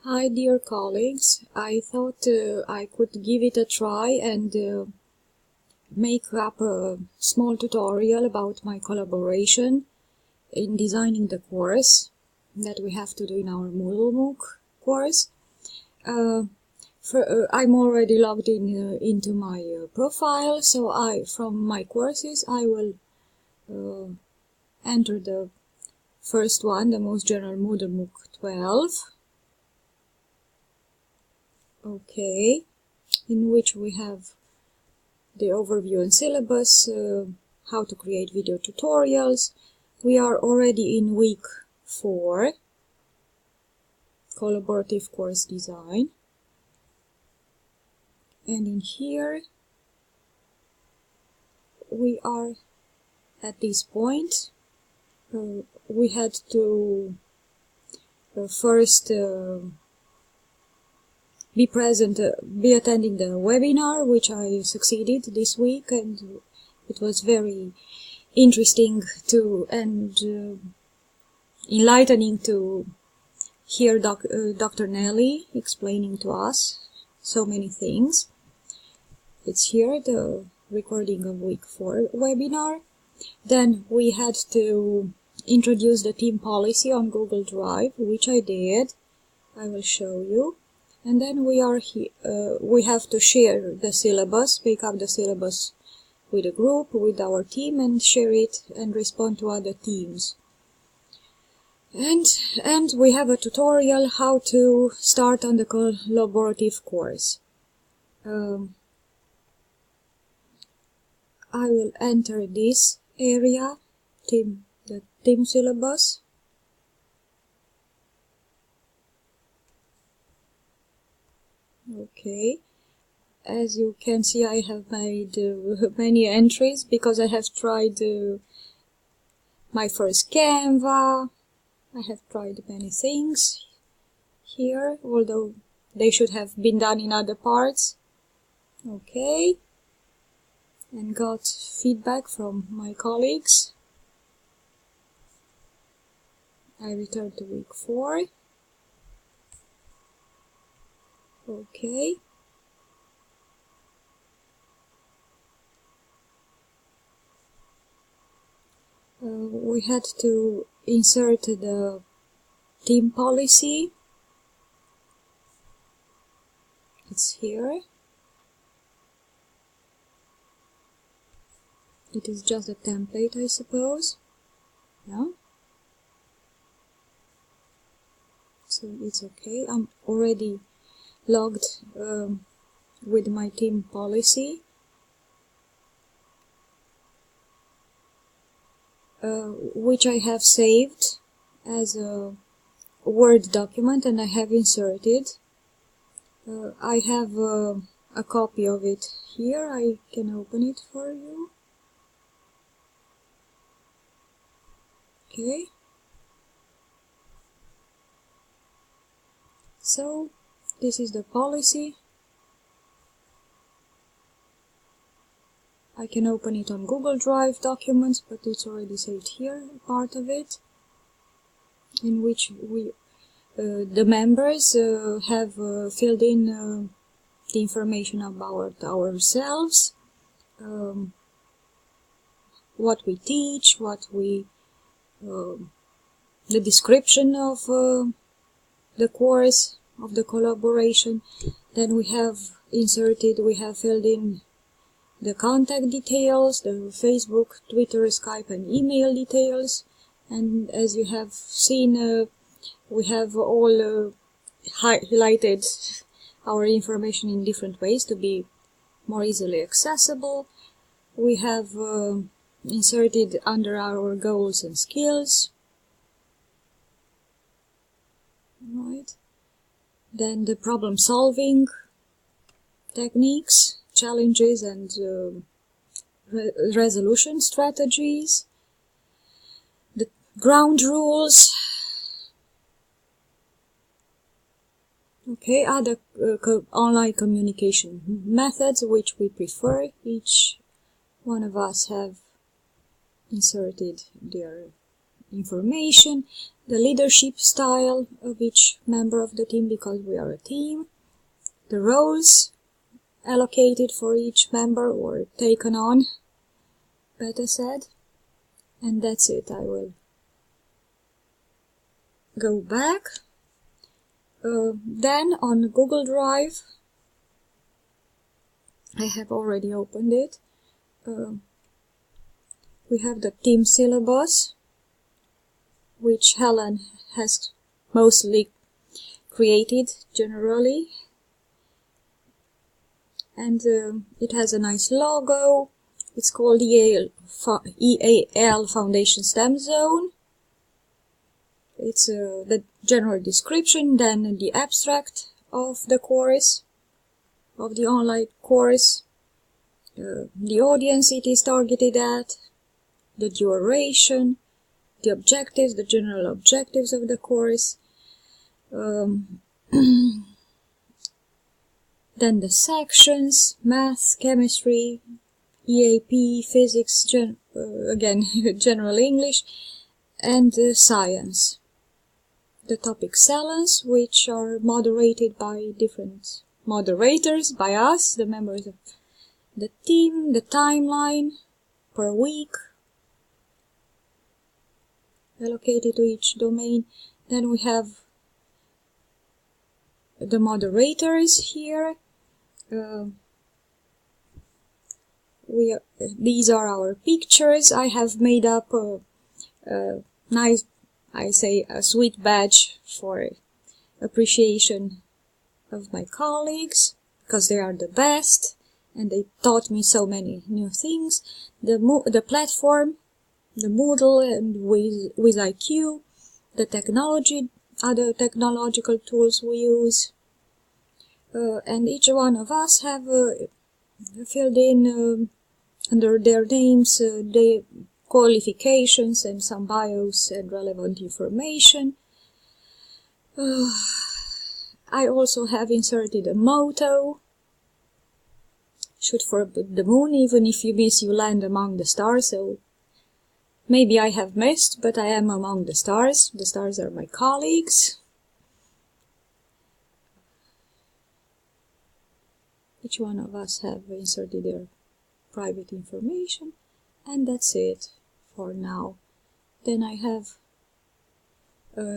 Hi dear colleagues, I thought I could give it a try and make up a small tutorial about my collaboration in designing the course that we have to do in our Moodle MOOC course. I'm already logged in into my profile, so from my courses I will enter the first one, the most general Moodle MOOC 12. Okay, in which we have the overview and syllabus, how to create video tutorials. We are already in week 4, collaborative course design. And in here, we are at this point. We had to first be attending the webinar, which I succeeded this week, and it was very interesting and enlightening to hear Dr. Nelly explaining to us so many things. It's here, the recording of week 4 webinar. Then we had to introduce the team policy on Google Drive, which I did. I will show you. And then we have to share the syllabus, pick up the syllabus with a group, with our team, and share it and respond to other teams. And we have a tutorial how to start on the collaborative course. I will enter this area, the team syllabus. Okay, as you can see, I have made many entries because I have tried my first Canva. I have tried many things here, although they should have been done in other parts. Okay, and got feedback from my colleagues. I returned to week 4. Okay. We had to insert the team policy. It's here. It is just a template, I suppose. Yeah. So it's okay. I'm already logged with my team policy, which I have saved as a Word document and I have inserted. I have a copy of it here. I can open it for you. Okay. So this is the policy. I can open it on Google Drive documents, but it's already saved here, part of it, in which the members have filled in the information about ourselves, what we teach, the description of the course, of the collaboration. Then we have filled in the contact details, the Facebook, Twitter, Skype, and email details. And as you have seen, we have all highlighted our information in different ways to be more easily accessible. We have inserted under our goals and skills. Right. Then the problem-solving techniques, challenges, and resolution strategies, the ground rules. Okay, other online communication methods which we prefer. Each one of us have inserted their information, the leadership style of each member of the team, because we are a team, the roles allocated for each member or taken on, better said, and that's it. I will go back. Then on Google Drive, I have already opened it. We have the team syllabus, which Helen has mostly created generally, and it has a nice logo. It's called EAL Foundation STEM Zone. It's the general description, then the abstract of the course, of the online course, the audience it is targeted at, the duration, the objectives, the general objectives of the course, then the sections, math, chemistry, EAP, physics, again, general English, and science. The topic salons, which are moderated by different moderators, by us, the members of the team, the timeline per week, allocated to each domain. Then we have the moderators here. These are our pictures. I have made up a nice, I say, a sweet badge for appreciation of my colleagues, because they are the best and they taught me so many new things. The platform, the Moodle and WizIQ, the technology, other technological tools we use, and each one of us have filled in under their names their qualifications and some bios and relevant information. I also have inserted a motto: shoot for the moon, even if you miss, you land among the stars. So maybe I have missed, but I am among the stars. The stars are my colleagues. Each one of us have inserted their private information, and that's it for now. Then I have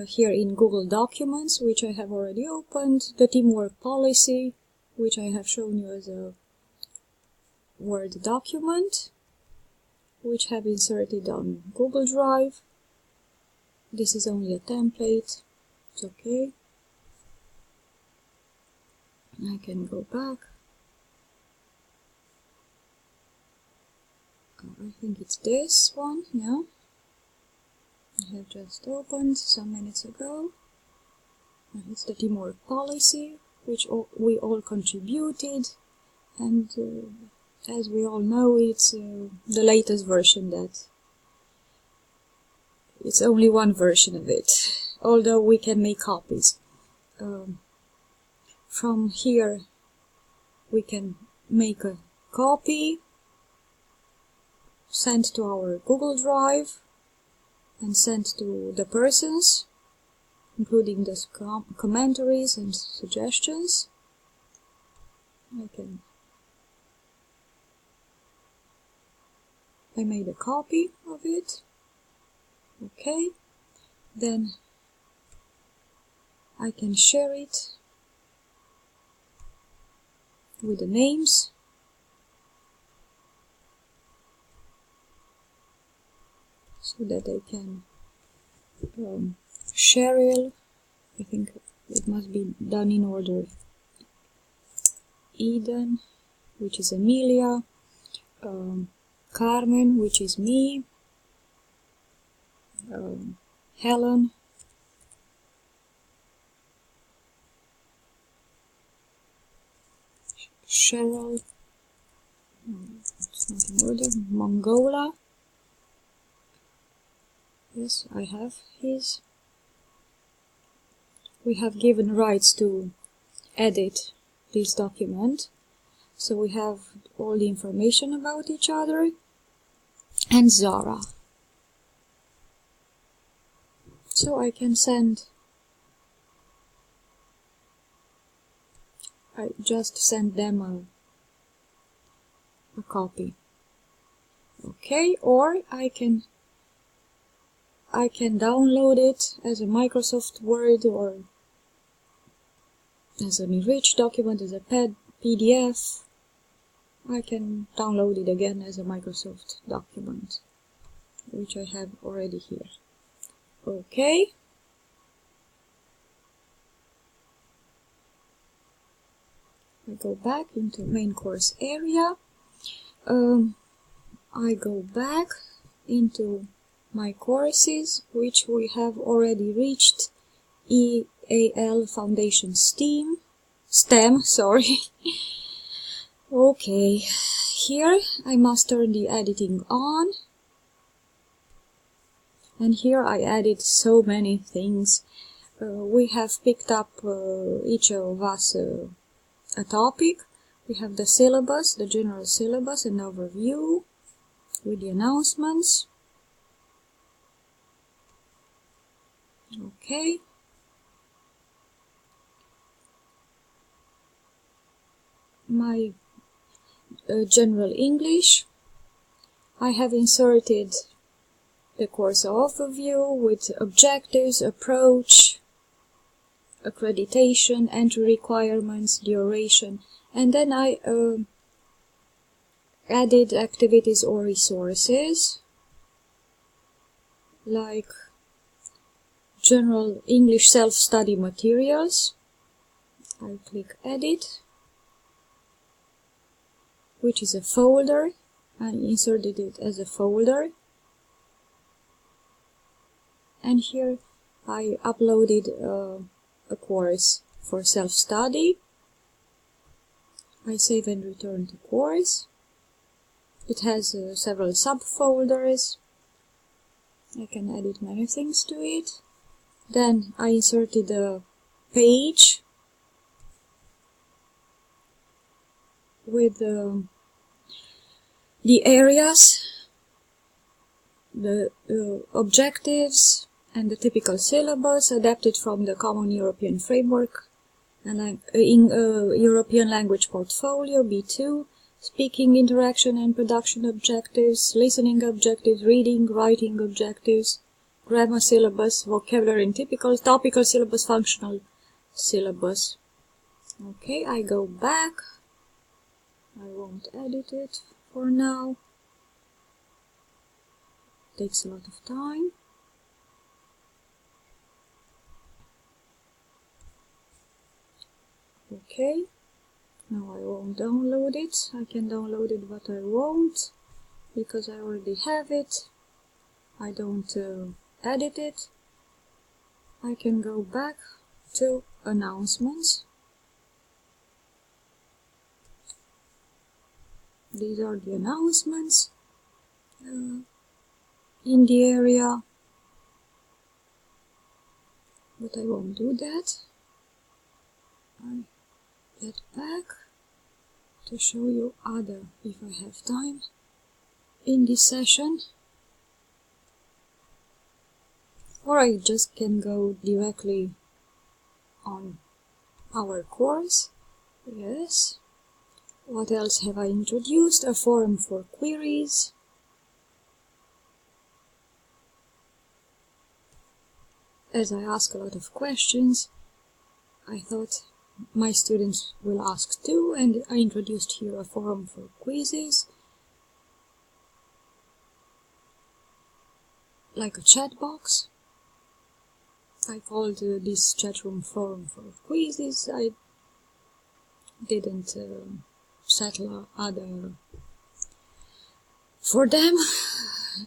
here in Google Documents, which I have already opened, the teamwork policy, which I have shown you as a Word document, which have inserted on Google Drive. This is only a template, it's okay. I can go back. I think it's this one, yeah. I have just opened some minutes ago. It's the teamwork policy, which we all contributed, and as we all know, it's the latest version. That it's only one version of it, although we can make copies. From here we can make a copy, send to our Google Drive, and sent to the persons, including the commentaries and suggestions. I made a copy of it. Okay, then I can share it with the names. So that I can Cheryl, I think it must be done in order. Eden, which is Emilia, Carmen, which is me, Helen, Cheryl, it's not in order, Mongola. Yes, I have his. We have given rights to edit this document, so we have all the information about each other. And Zara. so I can just send them a copy. Okay, or I can download it as a Microsoft Word or as an enriched document, as a PDF. I can download it again as a Microsoft document, which I have already here. Okay. I go back into main course area. I go back into my courses, which we have already reached EAL Foundation STEM, sorry. Okay, here I must turn the editing on, and here I added so many things. We have picked up, each of us, a topic. We have the syllabus, the general syllabus, an overview with the announcements. Okay. My general English. I have inserted the course overview with objectives, approach, accreditation, entry requirements, duration, and then I added activities or resources like general English self-study materials. I click edit, which is a folder. I inserted it as a folder, and here I uploaded a course for self-study. I save and return to course. It has several subfolders. I can edit many things to it. Then I inserted a page with the areas, the objectives, and the typical syllabus adapted from the Common European Framework and European Language Portfolio B2, speaking, interaction and production objectives, listening objectives, reading, writing objectives, grammar syllabus, vocabulary and typical, topical syllabus, functional syllabus. Okay, I go back. I won't edit it for now. Takes a lot of time. Okay, now I won't download it. I can download it, but I won't, because I already have it. I don't edit it. I can go back to announcements. These are the announcements in the area, but I won't do that. I get back to show you other, if I have time, in this session. Or I just can go directly on our course. Yes. What else have I introduced? A forum for queries. As I ask a lot of questions, I thought my students will ask too, and I introduced here a forum for quizzes, like a chat box. I called this chat room forum for quizzes. I didn't settle other for them.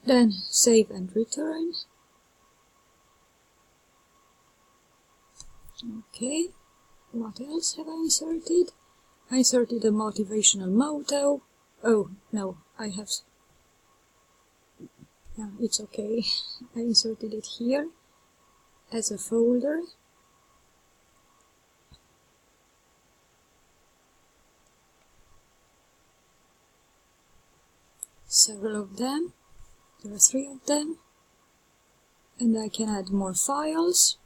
Then save and return. Okay, what else have I inserted? I inserted a motivational motto. Oh, no, I have... Yeah, it's okay. I inserted it here as a folder. Several of them. There are 3 of them. and I can add more files.